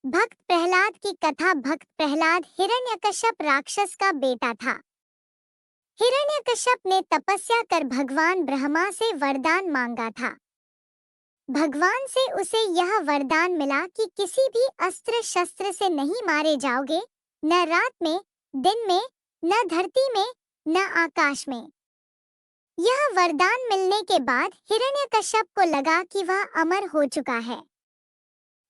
भक्त प्रहलाद की कथा। भक्त प्रहलाद हिरण्यकश्यप राक्षस का बेटा था। हिरण्यकश्यप ने तपस्या कर भगवान ब्रह्मा से वरदान मांगा था। भगवान से उसे यह वरदान मिला कि किसी भी अस्त्र शस्त्र से नहीं मारे जाओगे, न रात में, दिन में, न धरती में, न आकाश में। यह वरदान मिलने के बाद हिरण्यकश्यप को लगा कि वह अमर हो चुका है।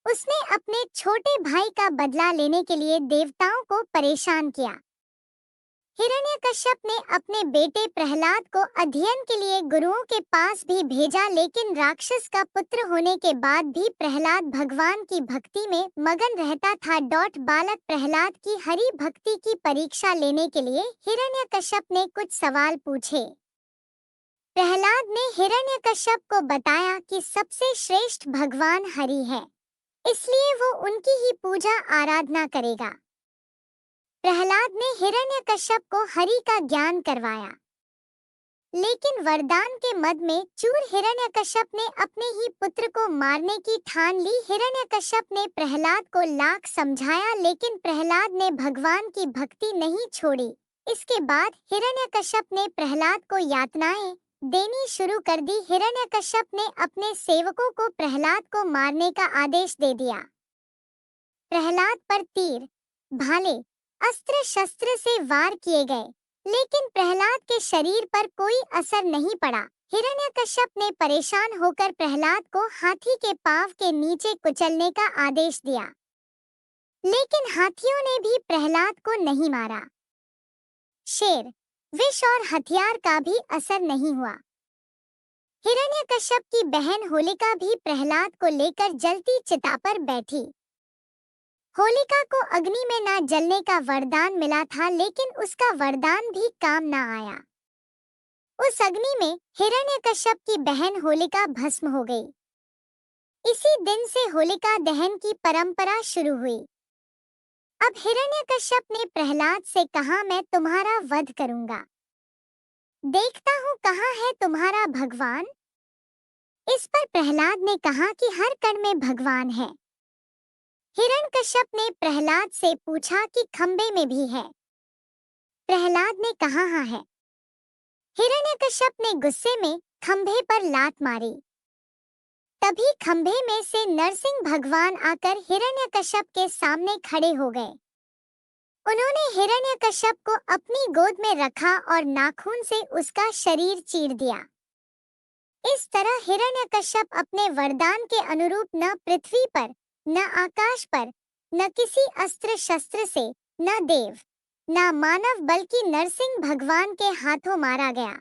उसने अपने छोटे भाई का बदला लेने के लिए देवताओं को परेशान किया। हिरण्यकश्यप ने अपने बेटे प्रहलाद को अध्ययन के लिए गुरुओं के पास भी भेजा, लेकिन राक्षस का पुत्र होने के बाद भी प्रहलाद भगवान की भक्ति में मगन रहता था। बालक प्रहलाद की हरि भक्ति की परीक्षा लेने के लिए हिरण्यकश्यप ने कुछ सवाल पूछे। प्रहलाद ने हिरण्यकश्यप को बताया कि सबसे श्रेष्ठ भगवान हरि है, इसलिए वो उनकी ही पूजा आराधना करेगा। प्रहलाद ने हिरण्यकश्यप को हरि का ज्ञान करवाया, लेकिन वरदान के मद में चूर हिरण्यकश्यप ने अपने ही पुत्र को मारने की ठान ली। हिरण्यकश्यप ने प्रहलाद को लाख समझाया, लेकिन प्रहलाद ने भगवान की भक्ति नहीं छोड़ी। इसके बाद हिरण्यकश्यप ने प्रहलाद को यातनाएं देनी शुरू कर दी। हिरण्यकश्यप ने अपने सेवकों को प्रहलाद को मारने का आदेश दे दिया। प्रहलाद पर तीर, भाले, अस्त्र शस्त्र से वार किए गए, लेकिन प्रहलाद के शरीर पर कोई असर नहीं पड़ा। हिरण्यकश्यप ने परेशान होकर प्रहलाद को हाथी के पांव के नीचे कुचलने का आदेश दिया, लेकिन हाथियों ने भी प्रहलाद को नहीं मारा। शेर, विष और हथियार का भी असर नहीं हुआ। हिरण्यकश्यप की बहन होलिका भी प्रहलाद को लेकर जलती चिता पर बैठी। होलिका को अग्नि में न जलने का वरदान मिला था, लेकिन उसका वरदान भी काम न आया। उस अग्नि में हिरण्यकश्यप की बहन होलिका भस्म हो गई। इसी दिन से होलिका दहन की परंपरा शुरू हुई। अब हिरण्यकश्यप ने प्रहलाद से कहा, मैं तुम्हारा वध करूंगा, देखता हूँ कहाँ है तुम्हारा भगवान। इस पर प्रहलाद ने कहा कि हर कण में भगवान है। हिरण्यकश्यप ने प्रहलाद से पूछा कि खंबे में भी है। प्रहलाद ने कहा हाँ है। हिरण्यकश्यप ने गुस्से में खंबे पर लात मारी। तभी खंबे में से नरसिंह भगवान आकर हिरण्यकश्यप के सामने खड़े हो गए। उन्होंने हिरण्यकश्यप को अपनी गोद में रखा और नाखून से उसका शरीर चीर दिया। इस तरह हिरण्यकश्यप अपने वरदान के अनुरूप न पृथ्वी पर, न आकाश पर, न किसी अस्त्र शस्त्र से, न देव, न मानव, बल्कि नरसिंह भगवान के हाथों मारा गया।